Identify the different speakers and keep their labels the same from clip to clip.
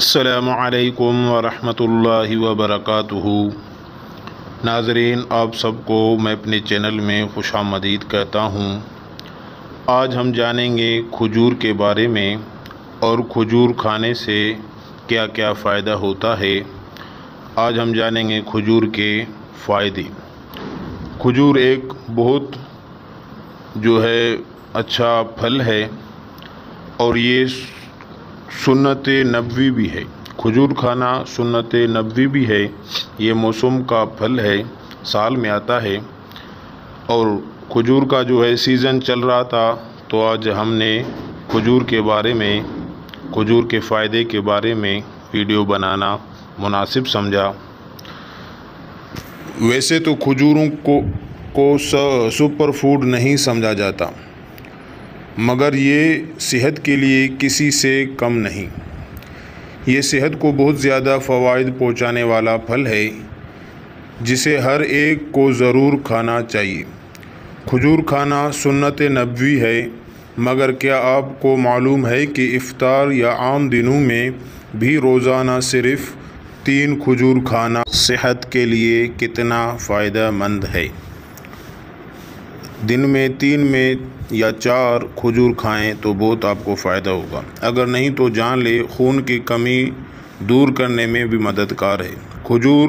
Speaker 1: السلام علیکم ورحمۃ اللہ وبرکاتہ۔ ناظرین، آپ سب کو میں اپنے چینل میں خوش آمدید کہتا ہوں۔ آج ہم جانیں گے کھجور کے بارے میں اور کھجور کھانے سے کیا کیا فائدہ ہوتا ہے۔ آج ہم جانیں گے کھجور کے فائدے۔ کھجور ایک بہت اچھا پھل ہے اور یہ سنت نبوی بھی ہے۔ کھجور کھانا سنت نبوی بھی ہے۔ یہ موسم کا پھل ہے، سال میں آتا ہے اور کھجور کا سیزن چل رہا تھا، تو آج ہم نے کھجور کے بارے میں، کھجور کے فائدے کے بارے میں ویڈیو بنانا مناسب سمجھا۔ ویسے تو کھجوروں کو سپر فوڈ نہیں سمجھا جاتا، مگر یہ صحت کے لیے کسی سے کم نہیں۔ یہ صحت کو بہت زیادہ فوائد پہنچانے والا پھل ہے، جسے ہر ایک کو ضرور کھانا چاہیے۔ کھجور کھانا سنت نبوی ہے، مگر کیا آپ کو معلوم ہے کہ افطار یا عام دنوں میں بھی روزانہ صرف 3 کھجور کھانا صحت کے لیے کتنا فائدہ مند ہے؟ دن میں 3 میں یا 4 کھجور کھائیں تو بہت آپ کو فائدہ ہوگا۔ اگر نہیں تو جان لے، خون کی کمی دور کرنے میں بھی مددگار ہے۔ کھجور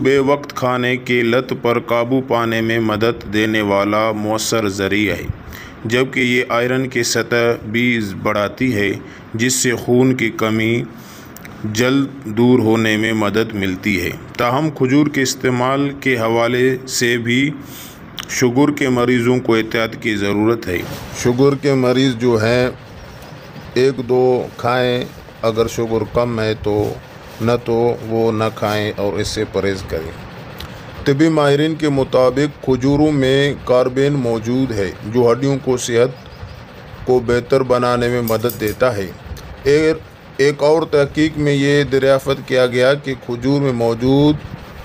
Speaker 1: بے وقت کھانے کی لت پر قابو پانے میں مدد دینے والا مؤثر ذریعہ ہے، جبکہ یہ آئرن کی سطح بھی بڑھاتی ہے، جس سے خون کی کمی جلد دور ہونے میں مدد ملتی ہے۔ تاہم کھجور کے استعمال کے حوالے سے بھی شوگر کے مریضوں کو احتیاط کی ضرورت ہے۔ شوگر کے مریض 1-2 کھائیں، اگر شوگر کم ہے تو وہ نہ کھائیں اور اس سے پرہیز کریں۔ طبی ماہرین کے مطابق کھجوروں میں کاربین موجود ہے، جو ہڈیوں کو صحت کو بہتر بنانے میں مدد دیتا ہے۔ ایک اور تحقیق میں یہ دریافت کیا گیا کہ کھجور میں موجود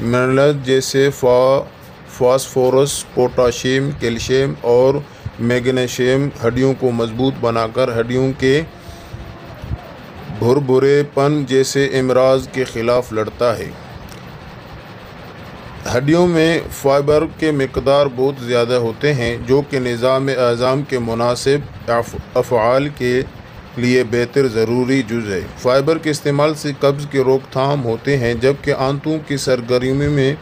Speaker 1: منرلز جیسے فاسفورس، پوٹاشیم، کیلشیم اور میگنیشیم ہڈیوں کو مضبوط بنا کر ہڈیوں کے بھربھرے پن جیسے امراض کے خلاف لڑتا ہے۔ ہڈیوں میں فائبر کے مقدار بہت زیادہ ہوتے ہیں، جو کہ نظام اعضاء کے مناسب افعال کے لیے بہتر ضروری جز ہے۔ فائبر کے استعمال سے قبض کی روک تھام ہوتے ہیں، جبکہ آنتوں کی سرگرمی میں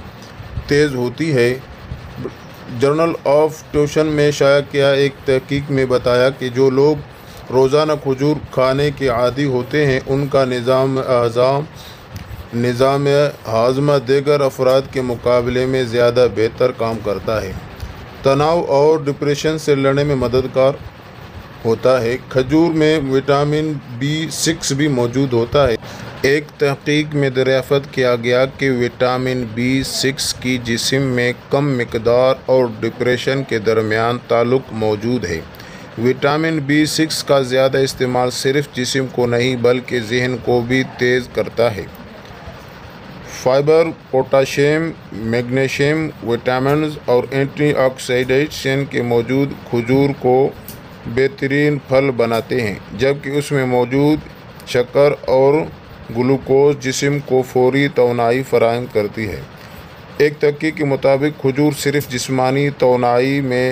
Speaker 1: تیز ہوتی ہے۔ جرنل آف ٹیوشن میں شائع کیا ایک تحقیق میں بتایا کہ جو لوگ روزانہ کھجور کھانے کے عادی ہوتے ہیں، ان کا نظام ہاضمہ دیگر افراد کے مقابلے میں زیادہ بہتر کام کرتا ہے۔ تناؤ اور ڈپریشن سے لڑنے میں مددگار ہوتا ہے۔ کھجور میں وٹامن B6 بھی موجود ہوتا ہے۔ ایک تحقیق میں دریافت کیا گیا کہ وٹامن B6 کی جسم میں کم مقدار اور ڈپریشن کے درمیان تعلق موجود ہے۔ وٹامن B6 کا زیادہ استعمال صرف جسم کو نہیں بلکہ ذہن کو بھی تیز کرتا ہے۔ فائبر، پوٹاشیم، میگنیشیم، وٹامنز اور اینٹی آکسیڈنٹس کے موجود کھجور کو بہترین پھل بناتے ہیں، جبکہ اس میں موجود شکر اور گلوکوز جسم کو فوری توانائی فراہم کرتی ہے۔ ایک تحقیق کے مطابق کھجور صرف جسمانی توانائی میں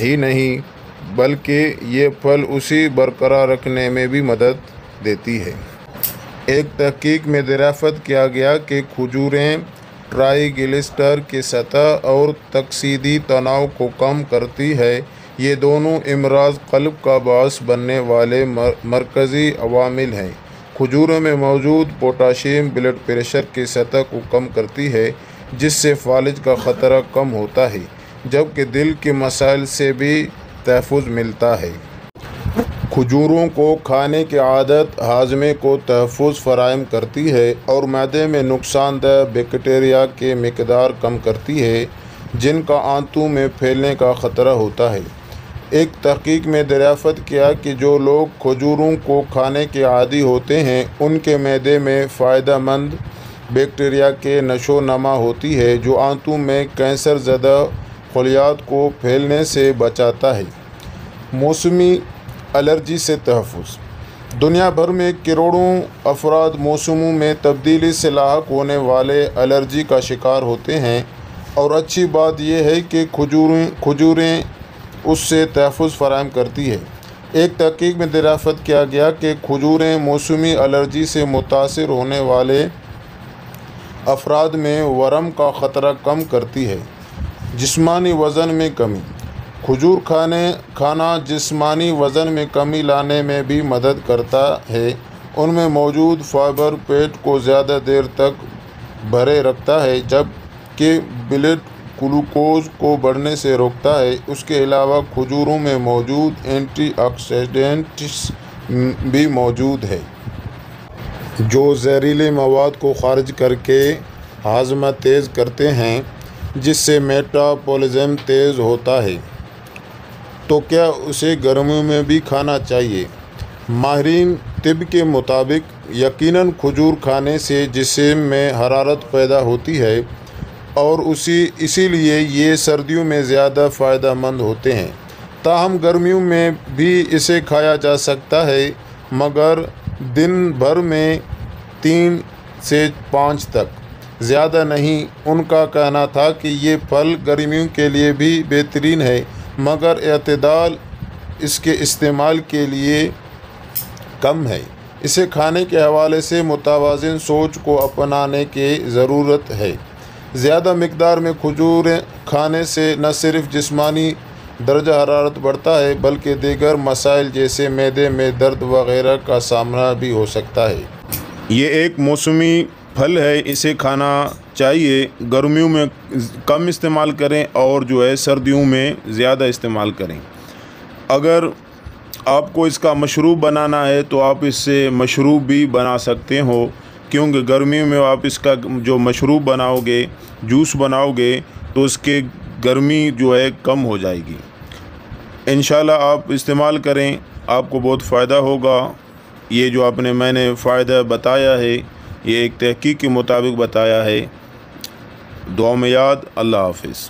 Speaker 1: ہی نہیں بلکہ یہ پھل اسے برقرار رکھنے میں بھی مدد دیتی ہے۔ ایک تحقیق میں دریافت کیا گیا کہ کھجوریں ٹرائیگلیسیرائڈ کی سطح اور تکسیدی تناؤ کو کم کرتی ہے۔ یہ دونوں امراض قلب کا باعث بننے والے مرکزی عوامل ہیں۔ کھجوروں میں موجود پوٹاشیم بلڈ پریشر کی سطح کو کم کرتی ہے، جس سے فالج کا خطرہ کم ہوتا ہے، جبکہ دل کے مسائل سے بھی تحفظ ملتا ہے۔ کھجوروں کو کھانے کی عادت ہاضمے کو تحفظ فراہم کرتی ہے اور معدے میں نقصان دہ بیکٹیریا کی مقدار کم کرتی ہے، جن کا آنتوں میں پھیلنے کا خطرہ ہوتا ہے۔ ایک تحقیق میں دریافت کیا کہ جو لوگ کھجوروں کو کھانے کے عادی ہوتے ہیں، ان کے معدے میں فائدہ مند بیکٹیریا کی نشو و نما ہوتی ہے، جو آنتوں میں کینسر زدہ خلیات کو پھیلنے سے بچاتا ہے۔ موسمی الرجی سے تحفظ۔ دنیا بھر میں کروڑوں افراد موسموں میں تبدیلی سے لاحق ہونے والے الرجی کا شکار ہوتے ہیں، اور اچھی بات یہ ہے کہ کھجوریں اس سے تحفظ فراہم کرتی ہے۔ ایک تحقیق میں دریافت کیا گیا کہ کھجوریں موسمی الرجی سے متاثر ہونے والے افراد میں ورم کا خطرہ کم کرتی ہے۔ جسمانی وزن میں کمی۔ کھجور کھانا جسمانی وزن میں کمی لانے میں بھی مدد کرتا ہے۔ ان میں موجود فائبر پیٹ کو زیادہ دیر تک بھرے رکھتا ہے، جبکہ بلڈ گلوکوز کو بڑھنے سے روکتا ہے۔ اس کے علاوہ کھجوروں میں موجود اینٹی آکسیڈنٹس بھی موجود ہیں جو زہریلے مواد کو خارج کر کے ہاضمہ تیز کرتے ہیں، جس سے میٹابولزم تیز ہوتا ہے۔ تو کیا اسے گرمیوں میں بھی کھانا چاہیے؟ ماہرین طب کے مطابق یقیناً کھجور کھانے سے جسم میں حرارت پیدا ہوتی ہے، اور اسی لیے یہ سردیوں میں زیادہ فائدہ مند ہوتے ہیں۔ تاہم گرمیوں میں بھی اسے کھایا جا سکتا ہے، مگر دن بھر میں 3 سے 5 تک، زیادہ نہیں۔ ان کا کہنا تھا کہ یہ پھل گرمیوں کے لیے بھی بہترین ہے، مگر اعتدال اس کے استعمال کے لیے کم ہے۔ اسے کھانے کے حوالے سے متوازن سوچ کو اپنانے کی ضرورت ہے۔ زیادہ مقدار میں کھجور کھانے سے نہ صرف جسمانی درجہ حرارت بڑھتا ہے، بلکہ دیگر مسائل جیسے معدے میں درد وغیرہ کا سامنا بھی ہو سکتا ہے۔ یہ ایک موسمی پھل ہے، اسے کھانا چاہیے۔ گرمیوں میں کم استعمال کریں اور سردیوں میں زیادہ استعمال کریں۔ اگر آپ کو اس کا مشروب بنانا ہے تو آپ اس سے مشروب بھی بنا سکتے ہو، کیونکہ گرمیوں میں آپ اس کا جو مشروب بناؤ گے، جوس بناؤ گے، تو اس کے گرمی کم ہو جائے گی۔ انشاءاللہ آپ استعمال کریں، آپ کو بہت فائدہ ہوگا۔ یہ جو میں نے فائدہ بتایا ہے، یہ ایک تحقیق کے مطابق بتایا ہے۔ دعا میں یاد۔ اللہ حافظ۔